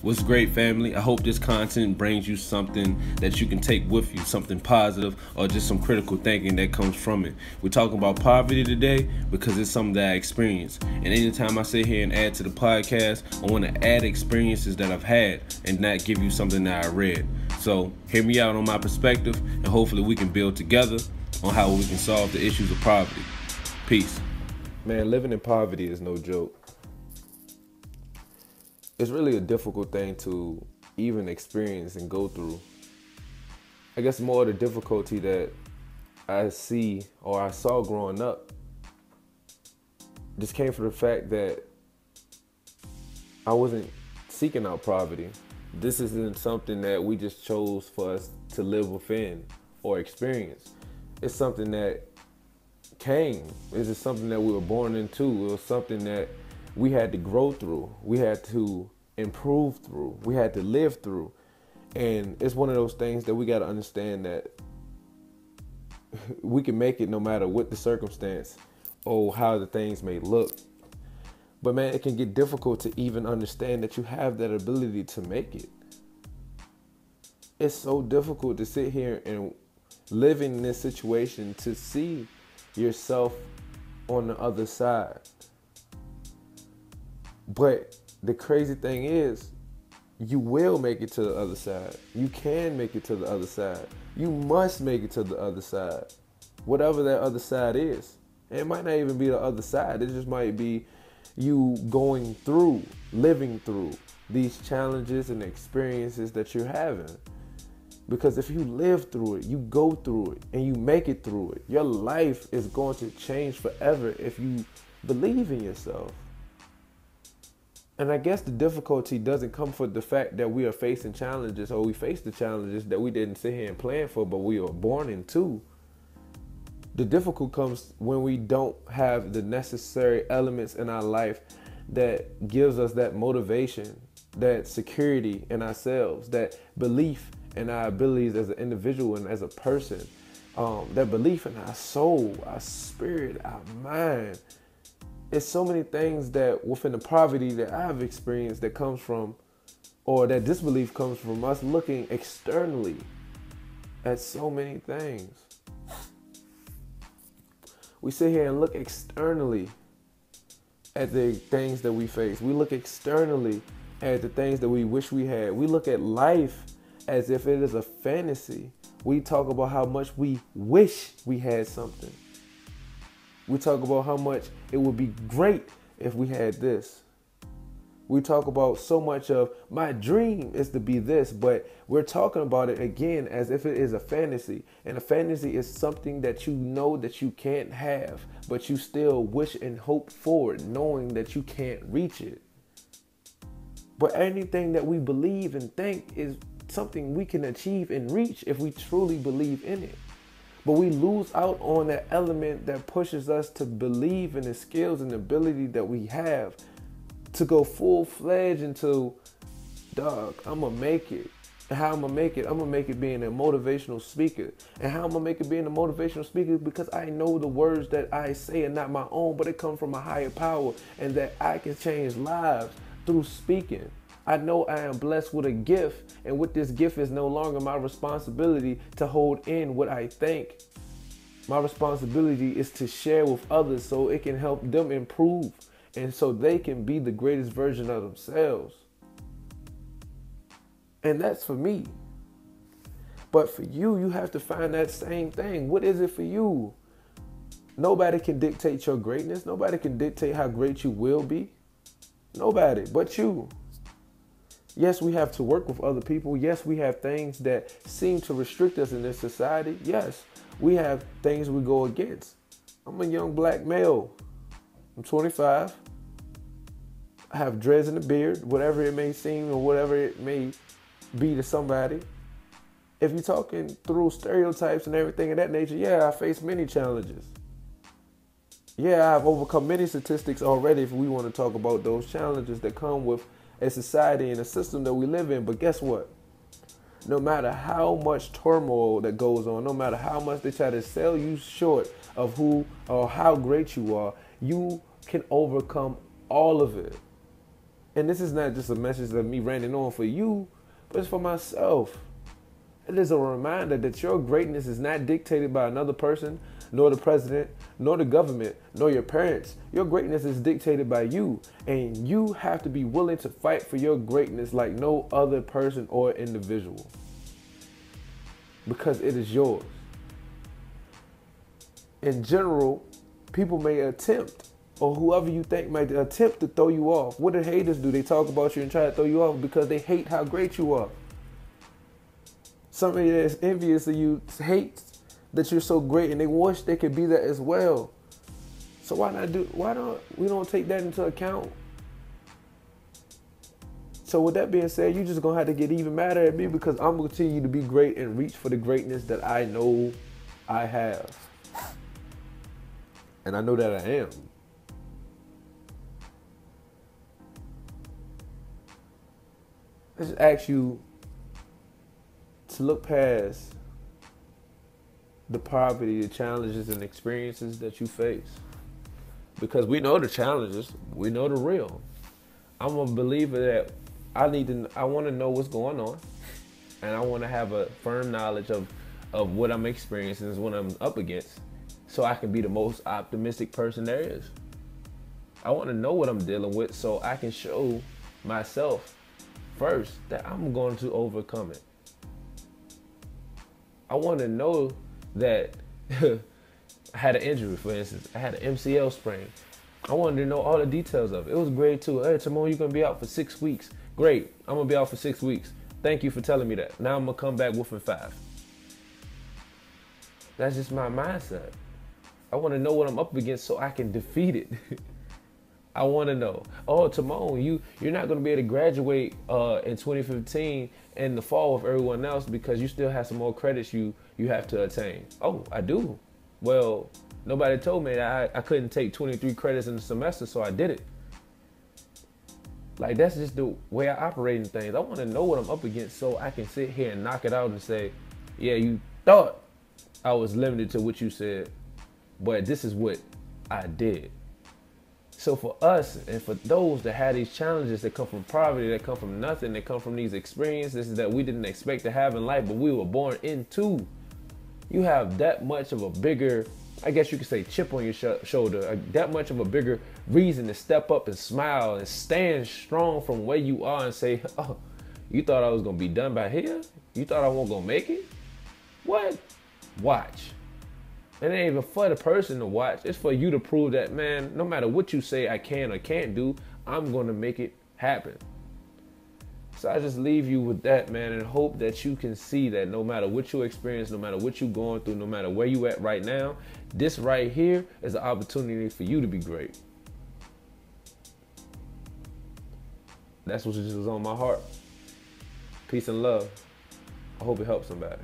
What's great, family? I hope this content brings you something that you can take with you, something positive, or just some critical thinking that comes from it. We're talking about poverty today because it's something that I experienced. And anytime I sit here and add to the podcast, I want to add experiences that I've had and not give you something that I read. So hear me out on my perspective, and hopefully we can build together on how we can solve the issues of poverty. Peace. Man, living in poverty is no joke. It's really a difficult thing to even experience and go through. I guess more of the difficulty that I see or I saw growing up just came from the fact that I wasn't seeking out poverty. This isn't something that we just chose for us to live within or experience. It's something that came. It's just something that we were born into. It was something that we had to grow through. We had to improve through. We had to live through. And it's one of those things that we got to understand that we can make it no matter what the circumstance or how the things may look. But man, it can get difficult to even understand that you have that ability to make it. It's so difficult to sit here and live in this situation to see yourself on the other side. But the crazy thing is, you will make it to the other side. You can make it to the other side. You must make it to the other side. Whatever that other side is. And it might not even be the other side. It just might be you going through, living through these challenges and experiences that you're having. Because if you live through it, you go through it, and you make it through it, your life is going to change forever if you believe in yourself. And I guess the difficulty doesn't come from the fact that we are facing challenges, or we face the challenges that we didn't sit here and plan for, but we are born into. The difficult comes when we don't have the necessary elements in our life that gives us that motivation, that security in ourselves, that belief in our abilities as an individual and as a person, that belief in our soul, our spirit, our mind. It's so many things that within the poverty that I've experienced that comes from, or that disbelief comes from us looking externally at so many things. We sit here and look externally at the things that we face. We look externally at the things that we wish we had. We look at life as if it is a fantasy. We talk about how much we wish we had something. We talk about how much it would be great if we had this. We talk about so much of my dream is to be this, but we're talking about it again as if it is a fantasy. And a fantasy is something that you know that you can't have, but you still wish and hope for it, knowing that you can't reach it. But anything that we believe and think is something we can achieve and reach if we truly believe in it. But we lose out on that element that pushes us to believe in the skills and ability that we have to go full-fledged into, dog, I'm going to make it. And how I'm going to make it? I'm going to make it being a motivational speaker. And how I'm going to make it being a motivational speaker? Because I know the words that I say are not my own, but it come from a higher power, and that I can change lives through speaking. I know I am blessed with a gift, and with this gift is no longer my responsibility to hold in what I think. My responsibility is to share with others so it can help them improve and so they can be the greatest version of themselves. And that's for me. But for you, you have to find that same thing. What is it for you? Nobody can dictate your greatness. Nobody can dictate how great you will be. Nobody but you. Yes, we have to work with other people. Yes, we have things that seem to restrict us in this society. Yes, we have things we go against. I'm a young black male. I'm 25. I have dreads and a beard, whatever it may seem or whatever it may be to somebody. If you're talking through stereotypes and everything of that nature, yeah, I face many challenges. Yeah, I've overcome many statistics already if we want to talk about those challenges that come with a society and a system that we live in. But guess what? No matter how much turmoil that goes on, no matter how much they try to sell you short of who or how great you are, you can overcome all of it. And this is not just a message of me ranting on for you, but it's for myself. It is a reminder that your greatness is not dictated by another person, nor the president, nor the government, nor your parents. Your greatness is dictated by you. And you have to be willing to fight for your greatness like no other person or individual. Because it is yours. In general, people may attempt, or whoever you think might attempt to throw you off. What do haters do? They talk about you and try to throw you off because they hate how great you are. Somebody that's envious of you hates that you're so great and they wish they could be that as well. So why don't we take that into account? So with that being said, you're just gonna have to get even madder at me because I'm gonna continue to be great and reach for the greatness that I know I have. And I know that I am. I just ask you to look past the poverty, the challenges and experiences that you face. Because we know the challenges, we know the real. I'm a believer that I want to know what's going on, and I want to have a firm knowledge of what I'm experiencing, what I'm up against, so I can be the most optimistic person there is. I want to know what I'm dealing with so I can show myself first that I'm going to overcome it. I want to know that I had an injury, for instance. I had an MCL sprain. I wanted to know all the details of it. It was grade 2. Hey, Timon, you're going to be out for 6 weeks. Great. I'm going to be out for 6 weeks. Thank you for telling me that. Now I'm going to come back within 5. That's just my mindset. I want to know what I'm up against so I can defeat it. I want to know, oh, Timon, you're not going to be able to graduate in 2015 in the fall with everyone else because you still have some more credits you have to attain. Oh, I do. Well, nobody told me that I couldn't take 23 credits in the semester, so I did it. Like, that's just the way I operate in things. I want to know what I'm up against so I can sit here and knock it out and say, yeah, you thought I was limited to what you said, but this is what I did. So for us and for those that have these challenges that come from poverty, that come from nothing, that come from these experiences that we didn't expect to have in life, but we were born into, you have that much of a bigger, I guess you could say, chip on your shoulder, that much of a bigger reason to step up and smile and stand strong from where you are and say, oh, you thought I was going to be done by here? You thought I wasn't going to make it? What? Watch. It ain't even for the person to watch. It's for you to prove that, man, no matter what you say I can or can't do, I'm going to make it happen. So I just leave you with that, man, and hope that you can see that no matter what you experience, no matter what you're going through, no matter where you at right now, this right here is an opportunity for you to be great. That's what just was on my heart. Peace and love. I hope it helps somebody.